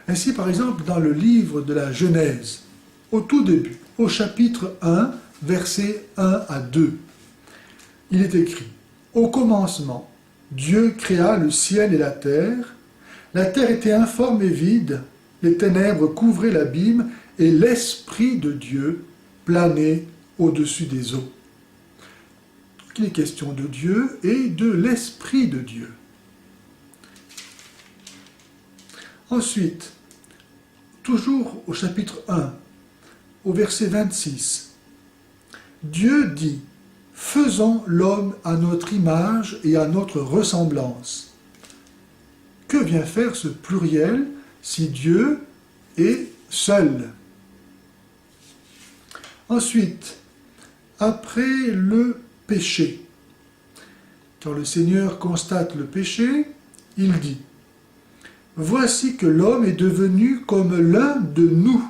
Ainsi, par exemple, dans le livre de la Genèse, au tout début, au chapitre 1, versets 1 à 2, il est écrit « Au commencement, Dieu créa le ciel et la terre. La terre était informe et vide, les ténèbres couvraient l'abîme, et l'Esprit de Dieu planait au-dessus des eaux. » Il est question de Dieu et de l'Esprit de Dieu. Ensuite, toujours au chapitre 1, au verset 26, Dieu dit « Faisons l'homme à notre image et à notre ressemblance. » Que vient faire ce pluriel si Dieu est seul? Ensuite, après le péché, quand le Seigneur constate le péché, il dit « Voici que l'homme est devenu comme l'un de nous,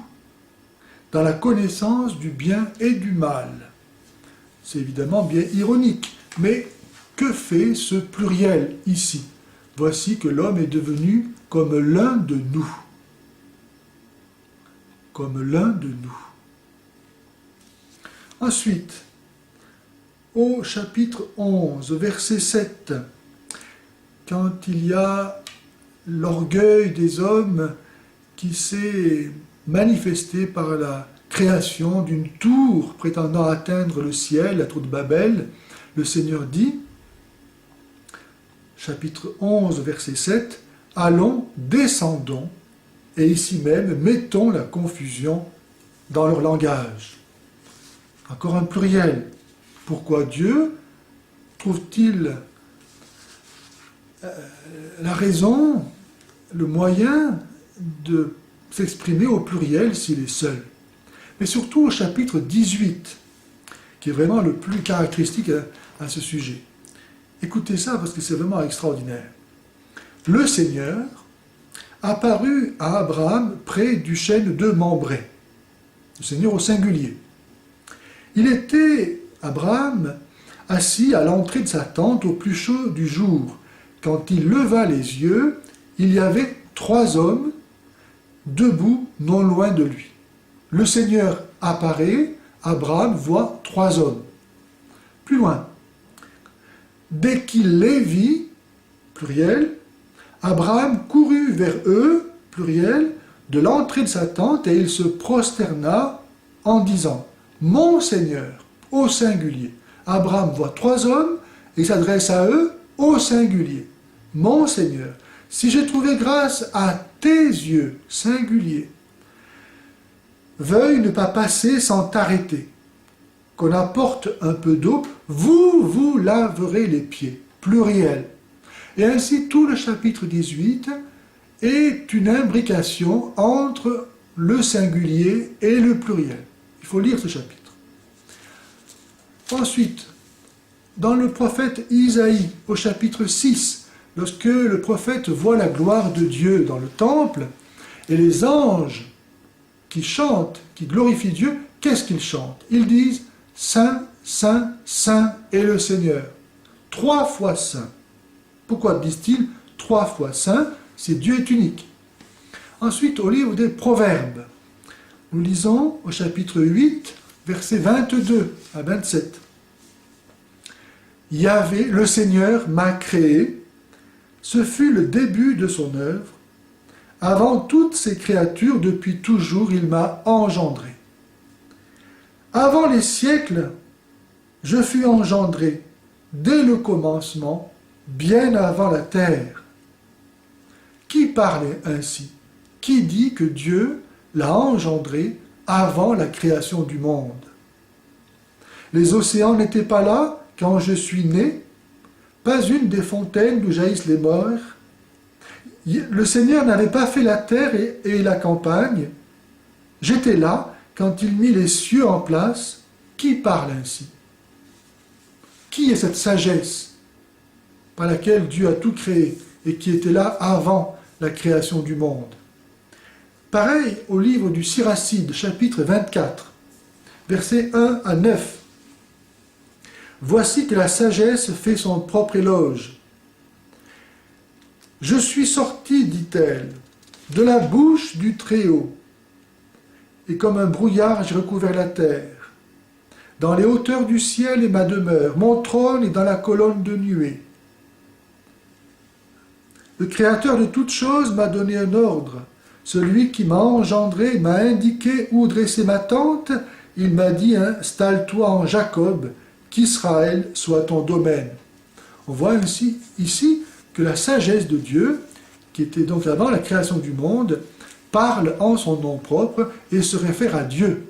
dans la connaissance du bien et du mal. » C'est évidemment bien ironique, mais que fait ce pluriel ici? Voici que l'homme est devenu comme l'un de nous. Comme l'un de nous. Ensuite, au chapitre 11, verset 7, quand il y a l'orgueil des hommes qui s'est manifesté par la création d'une tour prétendant atteindre le ciel, la tour de Babel, le Seigneur dit, chapitre 11, verset 7, « Allons, descendons, et ici même, mettons la confusion dans leur langage. » Encore un pluriel. Pourquoi Dieu trouve-t-il la raison, le moyen de s'exprimer au pluriel s'il est seul? Mais surtout au chapitre 18, qui est vraiment le plus caractéristique à ce sujet. Écoutez ça parce que c'est vraiment extraordinaire. Le Seigneur apparut à Abraham près du chêne de Mambré. Le Seigneur au singulier. Il était, Abraham, assis à l'entrée de sa tente au plus chaud du jour. Quand il leva les yeux, il y avait 3 hommes debout non loin de lui. Le Seigneur apparaît, Abraham voit 3 hommes. Plus loin. Dès qu'il les vit, pluriel, Abraham courut vers eux, pluriel, de l'entrée de sa tente et il se prosterna en disant « Mon Seigneur » au singulier. Abraham voit 3 hommes et s'adresse à eux au singulier. « Mon Seigneur, si j'ai trouvé grâce à tes yeux, singulier, veuille ne pas passer sans t'arrêter. Qu'on apporte un peu d'eau, vous laverez les pieds. » Pluriel. Et ainsi, tout le chapitre 18 est une imbrication entre le singulier et le pluriel. Il faut lire ce chapitre. Ensuite, dans le prophète Isaïe, au chapitre 6, lorsque le prophète voit la gloire de Dieu dans le temple, et les anges qui chantent, qui glorifient Dieu, qu'est-ce qu'ils chantent? Ils disent « Saint, Saint, Saint est le Seigneur ». 3 fois Saint. Pourquoi disent-ils 3 fois Saint? C'est Dieu est unique. Ensuite, au livre des Proverbes, nous lisons au chapitre 8, versets 22 à 27. Yahvé, le Seigneur, m'a créé, ce fut le début de son œuvre. Avant toutes ses créatures, depuis toujours, il m'a engendré. Avant les siècles, je fus engendré, dès le commencement, bien avant la terre. Qui parlait ainsi? Qui dit que Dieu l'a engendré avant la création du monde? Les océans n'étaient pas là quand je suis né, pas une des fontaines d'où jaillissent les mers. Le Seigneur n'avait pas fait la terre et la campagne. J'étais là quand il mit les cieux en place. Qui parle ainsi? Qui est cette sagesse par laquelle Dieu a tout créé et qui était là avant la création du monde? Pareil au livre du Siracide, chapitre 24, versets 1 à 9. Voici que la sagesse fait son propre éloge. Je suis sortie, dit-elle, De la bouche du Très-Haut, et comme un brouillard, j'ai recouvert la terre. Dans les hauteurs du ciel est ma demeure, mon trône est dans la colonne de nuée. Le Créateur de toutes choses m'a donné un ordre. Celui qui m'a engendré m'a indiqué où dresser ma tente. Il m'a dit, installe-toi en Jacob, qu'Israël soit ton domaine. On voit ainsi ici que la sagesse de Dieu, qui était donc avant la création du monde, parle en son nom propre et se réfère à Dieu.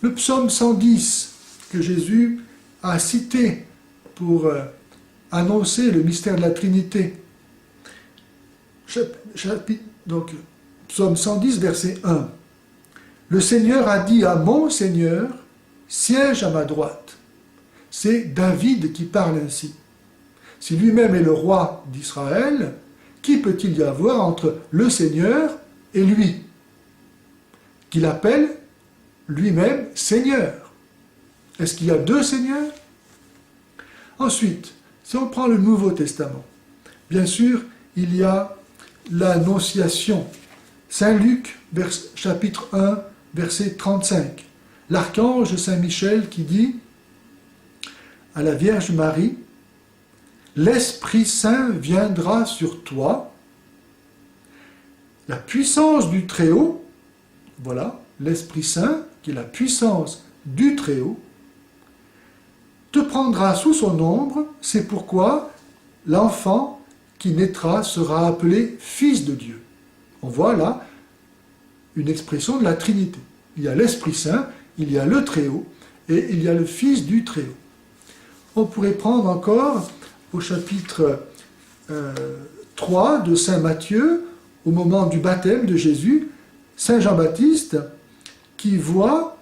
Le psaume 110 que Jésus a cité pour annoncer le mystère de la Trinité. Donc, psaume 110, verset 1. Le Seigneur a dit à mon Seigneur, siège à ma droite. C'est David qui parle ainsi. Si lui-même est le roi d'Israël, qui peut-il y avoir entre le Seigneur et lui, qu'il appelle lui-même Seigneur? Est-ce qu'il y a deux Seigneurs? Ensuite, si on prend le Nouveau Testament, bien sûr, il y a l'Annonciation. Saint Luc, chapitre 1, verset 35. L'archange Saint Michel qui dit à la Vierge Marie, « L'Esprit Saint viendra sur toi, la puissance du Très-Haut, voilà, l'Esprit Saint, qui est la puissance du Très-Haut, te prendra sous son ombre, c'est pourquoi l'enfant qui naîtra sera appelé Fils de Dieu. » On voit là une expression de la Trinité. Il y a l'Esprit Saint, il y a le Très-Haut, et il y a le Fils du Très-Haut. On pourrait prendre encore au chapitre 3 de Saint Matthieu, au moment du baptême de Jésus, Saint Jean-Baptiste, qui voit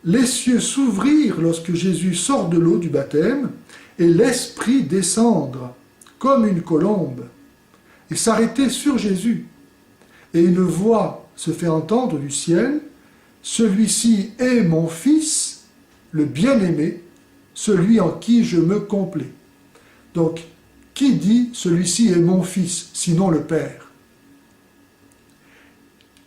les cieux s'ouvrir lorsque Jésus sort de l'eau du baptême, et l'Esprit descendre comme une colombe, et s'arrêter sur Jésus. Et une voix se fait entendre du ciel, « Celui-ci est mon Fils, le bien-aimé, celui en qui je me complais. » Donc, qui dit « Celui-ci est mon Fils » sinon le Père?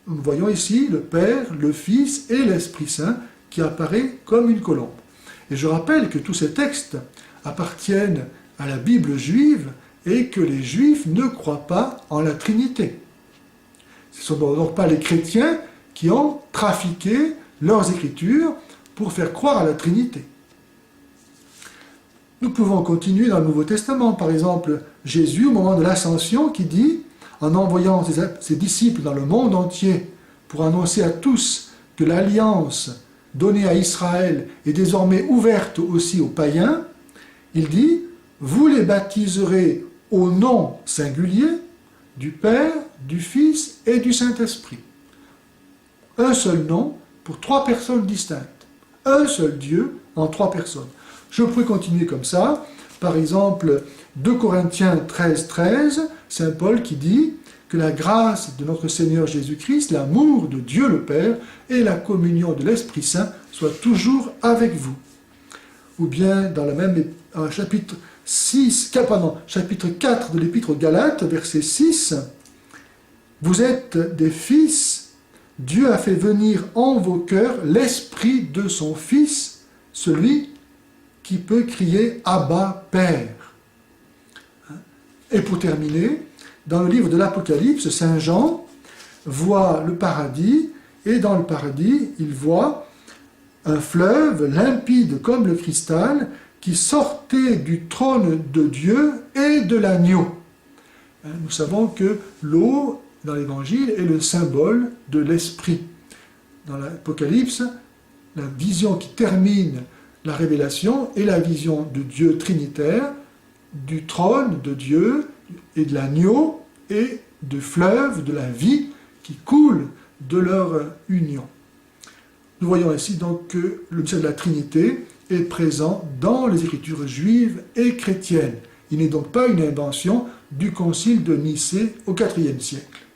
Nous voyons ici le Père, le Fils et l'Esprit Saint qui apparaît comme une colombe. Et je rappelle que tous ces textes appartiennent à la Bible juive et que les Juifs ne croient pas en la Trinité. Ce ne sont donc pas les chrétiens qui ont trafiqué leurs Écritures pour faire croire à la Trinité. Nous pouvons continuer dans le Nouveau Testament. Par exemple, Jésus, au moment de l'Ascension, qui dit, en envoyant ses disciples dans le monde entier pour annoncer à tous que l'alliance donnée à Israël est désormais ouverte aussi aux païens, il dit, « Vous les baptiserez au nom singulier du Père, du Fils et du Saint-Esprit. » Un seul nom pour trois personnes distinctes. Un seul Dieu en trois personnes. Je pourrais continuer comme ça. Par exemple, 2 Corinthiens 13, 13, Saint Paul qui dit que la grâce de notre Seigneur Jésus-Christ, l'amour de Dieu le Père et la communion de l'Esprit Saint soient toujours avec vous. Ou bien dans la même chapitre 4 de l'Épître aux Galates, verset 6, « Vous êtes des fils, Dieu a fait venir en vos cœurs l'Esprit de son Fils, celui qui peut crier « Abba, Père ». Et pour terminer, dans le livre de l'Apocalypse, Saint Jean voit le paradis, et dans le paradis, il voit un fleuve limpide comme le cristal qui sortait du trône de Dieu et de l'agneau. Nous savons que l'eau, dans l'Évangile, est le symbole de l'Esprit. Dans l'Apocalypse, la vision qui termine la révélation est la vision de Dieu trinitaire, du trône de Dieu et de l'agneau et du fleuve de la vie qui coule de leur union. Nous voyons ici donc que le mystère de la Trinité est présent dans les Écritures juives et chrétiennes. Il n'est donc pas une invention du Concile de Nicée au IVe siècle.